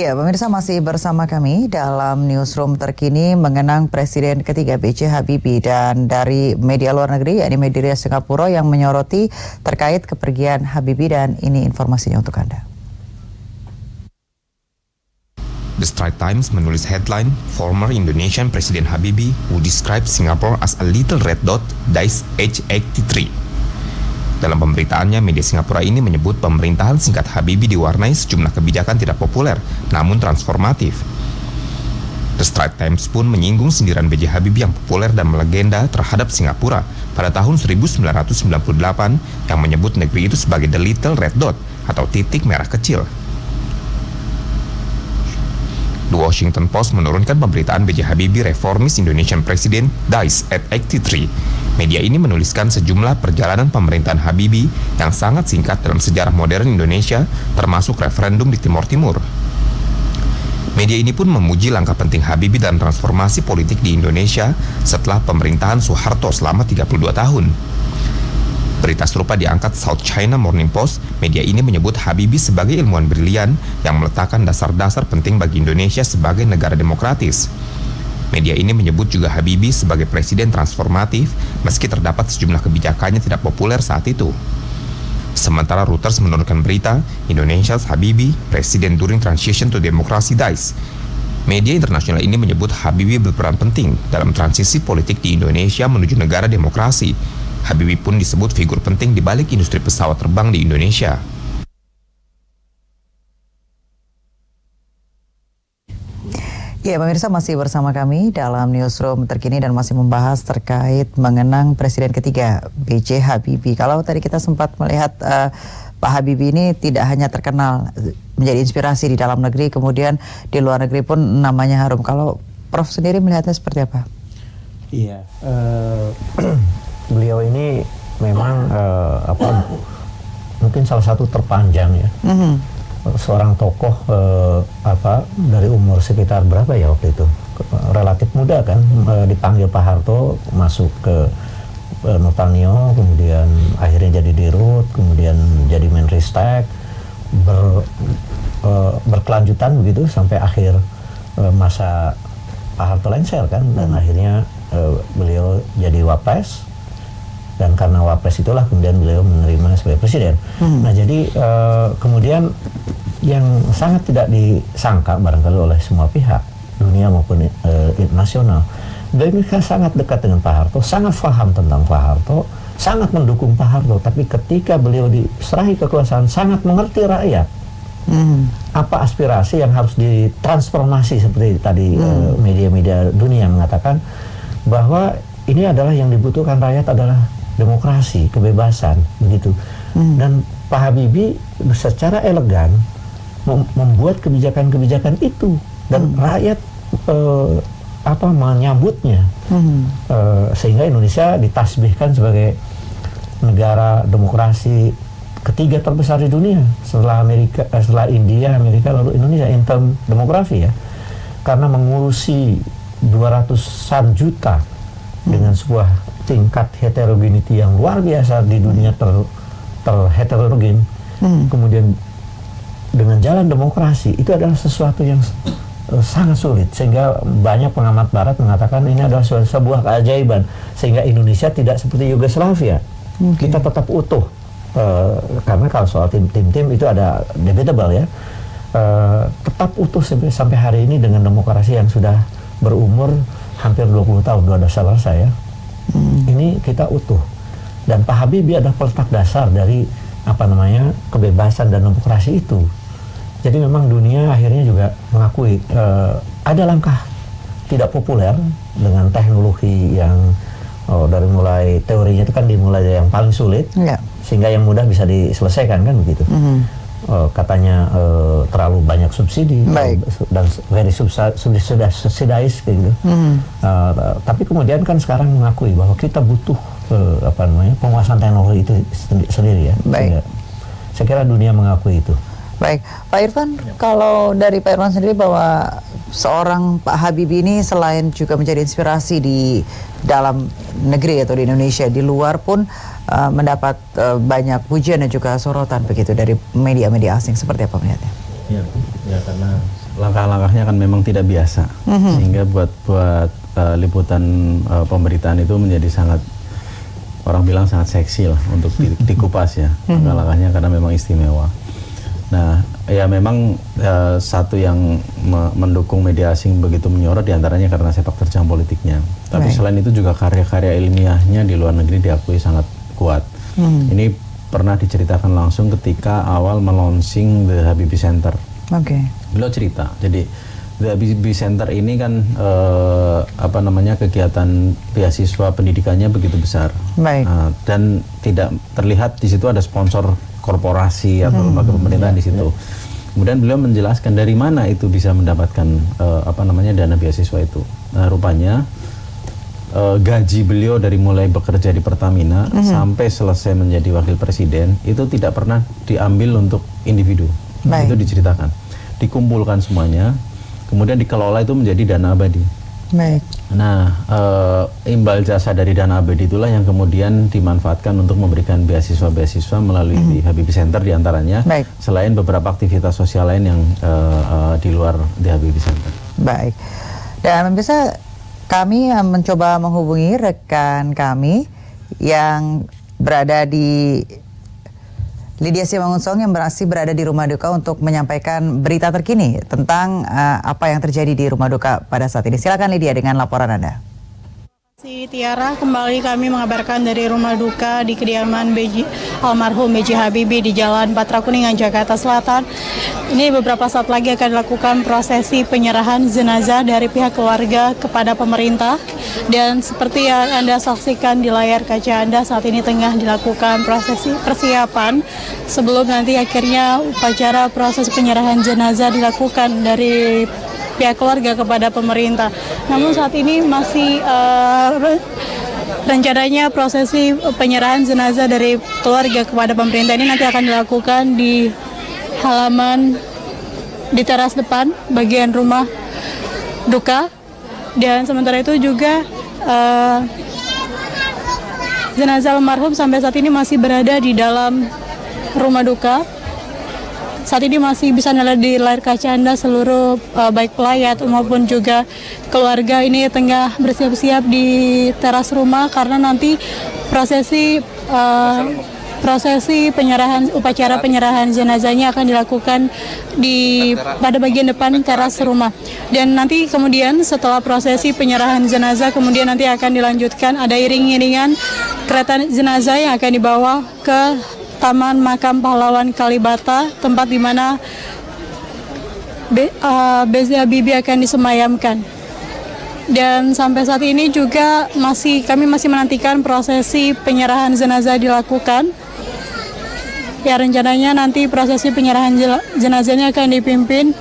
Ya, pemirsa masih bersama kami dalam newsroom terkini mengenang Presiden ketiga B.J. Habibie, dan dari media luar negeri, yakni media Singapura yang menyoroti terkait kepergian Habibie, dan ini informasinya untuk Anda. The Straits Times menulis headline, former Indonesian President Habibie who described Singapore as a little red dot dies age 83. Dalam pemberitaannya, media Singapura ini menyebut pemerintahan singkat Habibie diwarnai sejumlah kebijakan tidak populer, namun transformatif. The Straits Times pun menyinggung sindiran B.J. Habibie yang populer dan melegenda terhadap Singapura pada tahun 1998 yang menyebut negeri itu sebagai the little red dot atau titik merah kecil. The Washington Post menurunkan pemberitaan B.J. Habibie reformis Indonesian President dies at 83. Media ini menuliskan sejumlah perjalanan pemerintahan Habibie yang sangat singkat dalam sejarah modern Indonesia, termasuk referendum di Timor Timur. Media ini pun memuji langkah penting Habibie dalam transformasi politik di Indonesia setelah pemerintahan Soeharto selama 32 tahun. Berita serupa diangkat South China Morning Post. Media ini menyebut Habibie sebagai ilmuwan brilian yang meletakkan dasar-dasar penting bagi Indonesia sebagai negara demokratis. Media ini menyebut juga Habibie sebagai presiden transformatif meski terdapat sejumlah kebijakannya tidak populer saat itu. Sementara Reuters menurunkan berita, Indonesia's Habibie, President during transition to democracy dies. Media internasional ini menyebut Habibie berperan penting dalam transisi politik di Indonesia menuju negara demokrasi. Habibie pun disebut figur penting di balik industri pesawat terbang di Indonesia. Ya, pemirsa masih bersama kami dalam newsroom terkini dan masih membahas terkait mengenang Presiden ketiga B.J. Habibie. Kalau tadi kita sempat melihat Pak Habibie ini tidak hanya terkenal menjadi inspirasi di dalam negeri, kemudian di luar negeri pun namanya harum. Kalau Prof sendiri melihatnya seperti apa? Iya, beliau ini memang mungkin salah satu terpanjang ya. Seorang tokoh dari umur sekitar berapa ya waktu itu, relatif muda kan, dipanggil Pak Harto masuk ke Nurtanio, kemudian akhirnya jadi Dirut, kemudian jadi Menristek, berkelanjutan begitu sampai akhir masa Pak Harto lengser kan, dan akhirnya beliau jadi Wapres. Dan karena Wapres itulah kemudian beliau menerima sebagai presiden. Nah jadi kemudian yang sangat tidak disangka barangkali oleh semua pihak, dunia maupun nasional, beliau kan sangat dekat dengan Pak Harto, sangat paham tentang Pak Harto, sangat mendukung Pak Harto. Tapi ketika beliau diserahi kekuasaan, sangat mengerti rakyat. Apa aspirasi yang harus ditransformasi, seperti tadi media-media dunia mengatakan bahwa ini adalah yang dibutuhkan rakyat adalah demokrasi, kebebasan, begitu. Dan Pak Habibie secara elegan membuat kebijakan-kebijakan itu, dan rakyat menyambutnya, sehingga Indonesia ditasbihkan sebagai negara demokrasi ketiga terbesar di dunia setelah India, Amerika, lalu Indonesia in term demografi ya, karena mengurusi 200-an juta dengan sebuah tingkat heterogeneity yang luar biasa di dunia terheterogen. Kemudian dengan jalan demokrasi itu adalah sesuatu yang sangat sulit, sehingga banyak pengamat barat mengatakan ini adalah sebuah keajaiban, sehingga Indonesia tidak seperti Yugoslavia. Kita tetap utuh, karena kalau soal tim itu ada debatable ya, tetap utuh sampai hari ini dengan demokrasi yang sudah berumur hampir 20 tahun, 12 selesai ya. Ini kita utuh, dan Pak Habibie adalah peletak dasar dari kebebasan dan demokrasi itu. Jadi memang dunia akhirnya juga mengakui ada langkah tidak populer dengan teknologi yang dari mulai teorinya itu kan dimulai dari yang paling sulit, sehingga yang mudah bisa diselesaikan kan begitu. Katanya terlalu banyak subsidi dan very subsidized gitu. Tapi kemudian kan sekarang mengakui bahwa kita butuh penguasaan teknologi itu sendiri ya. Saya kira dunia mengakui itu. Baik, Pak Irfan, kalau dari Pak Irfan sendiri bahwa seorang Pak Habibie ini selain juga menjadi inspirasi di dalam negeri atau di Indonesia, di luar pun mendapat banyak pujian dan juga sorotan begitu dari media-media asing, seperti apa melihatnya? Ya karena langkah-langkahnya kan memang tidak biasa, sehingga buat liputan pemberitaan itu menjadi sangat, orang bilang sangat seksi lah untuk dikupas ya langkah-langkahnya, karena memang istimewa. Nah, ya memang satu yang mendukung media asing begitu menyorot diantaranya karena sepak terjang politiknya. Tapi selain itu juga karya-karya ilmiahnya di luar negeri diakui sangat kuat. Ini pernah diceritakan langsung ketika awal melonsing The Habibie Center. Beliau cerita, jadi The Habibie Center ini kan kegiatan beasiswa pendidikannya begitu besar, dan tidak terlihat di situ ada sponsor korporasi atau lembaga pemerintahan di situ. Kemudian beliau menjelaskan dari mana itu bisa mendapatkan dana beasiswa itu. Nah, rupanya gaji beliau dari mulai bekerja di Pertamina sampai selesai menjadi wakil presiden itu tidak pernah diambil untuk individu. Itu diceritakan, dikumpulkan semuanya, kemudian dikelola itu menjadi dana abadi. Nah, imbal jasa dari dana abadi itulah yang kemudian dimanfaatkan untuk memberikan beasiswa-beasiswa melalui di Habibie Center diantaranya, selain beberapa aktivitas sosial lain yang di luar di Habibie Center. Baik, dan pemirsa, kami mencoba menghubungi rekan kami yang berada di Lydia Simangunsong yang masih berada di rumah duka untuk menyampaikan berita terkini tentang apa yang terjadi di rumah duka pada saat ini. Silakan Lydia dengan laporan Anda. Tiara, kembali kami mengabarkan dari rumah duka di kediaman almarhum B.J. Habibie di Jalan Patra Kuningan, Jakarta Selatan. Ini beberapa saat lagi akan dilakukan prosesi penyerahan jenazah dari pihak keluarga kepada pemerintah. Dan seperti yang Anda saksikan di layar kaca Anda, saat ini tengah dilakukan prosesi persiapan sebelum nanti akhirnya upacara proses penyerahan jenazah dilakukan dari pihak keluarga kepada pemerintah. Namun saat ini masih rencananya prosesi penyerahan jenazah dari keluarga kepada pemerintah ini nanti akan dilakukan di halaman di teras depan bagian rumah duka, dan sementara itu juga jenazah almarhum sampai saat ini masih berada di dalam rumah duka. Saat ini masih bisa dilihat di layar kaca Anda seluruh baik pelayat maupun juga keluarga ini tengah bersiap-siap di teras rumah, karena nanti prosesi penyerahan, upacara penyerahan jenazahnya akan dilakukan pada bagian depan teras rumah. Dan nanti kemudian setelah prosesi penyerahan jenazah kemudian nanti akan dilanjutkan, ada iring-iringan kereta jenazah yang akan dibawa ke Taman Makam Pahlawan Kalibata, tempat di mana B.J. Habibie akan disemayamkan. Dan sampai saat ini juga kami masih menantikan prosesi penyerahan jenazah dilakukan. Ya, rencananya nanti prosesi penyerahan jenazahnya akan dipimpin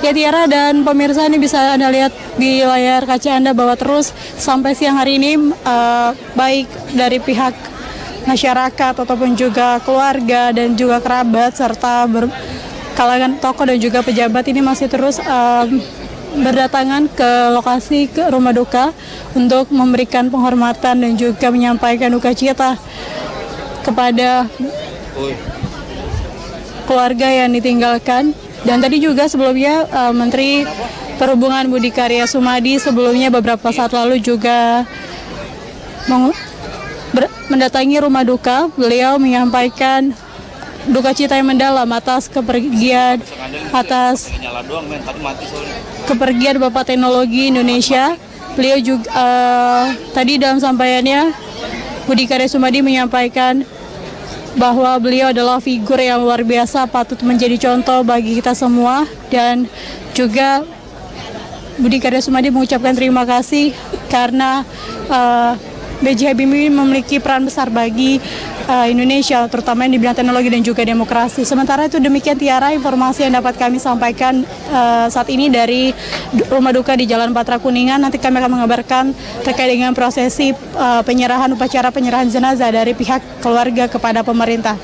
ya Tiara dan pemirsa, ini bisa Anda lihat di layar kaca Anda bahwa terus sampai siang hari ini baik dari pihak masyarakat ataupun juga keluarga dan juga kerabat serta kalangan tokoh dan juga pejabat ini masih terus berdatangan ke lokasi ke rumah duka untuk memberikan penghormatan dan juga menyampaikan duka cita kepada keluarga yang ditinggalkan. Dan tadi juga sebelumnya Menteri Perhubungan Budi Karya Sumadi sebelumnya beberapa saat lalu juga mendatangi rumah duka. Beliau menyampaikan duka cita yang mendalam atas kepergian Bapak Teknologi Indonesia. Beliau juga tadi dalam sampaiannya Budi Karya Sumadi menyampaikan bahwa beliau adalah figur yang luar biasa, patut menjadi contoh bagi kita semua. Dan juga Budi Karya Sumadi mengucapkan terima kasih karena B.J. Habibie memiliki peran besar bagi Indonesia, terutama di bidang teknologi dan juga demokrasi. Sementara itu demikian Tiara informasi yang dapat kami sampaikan saat ini dari rumah duka di Jalan Patra Kuningan. Nanti kami akan mengabarkan terkait dengan prosesi upacara penyerahan jenazah dari pihak keluarga kepada pemerintah.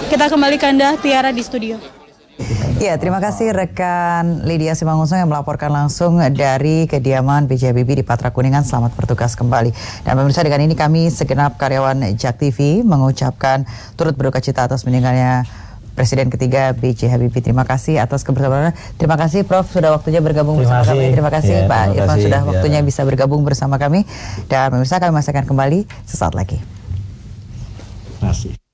Kita kembali ke Anda Tiara di studio. Ya, terima kasih rekan Lydia Simangunsorn yang melaporkan langsung dari kediaman B.J. Habibie di Patra Kuningan. Selamat bertugas kembali. Dan pemirsa, dengan ini kami segenap karyawan JAK TV mengucapkan turut berduka cita atas meninggalnya Presiden ketiga B.J. Habibie. Terima kasih atas kebersamaan. Terima kasih Prof sudah waktunya bergabung bersama kami. Terima kasih Pak Irfan sudah waktunya bisa bergabung bersama kami. Dan pemirsa, kami masih akan kembali sesaat lagi. Terima kasih.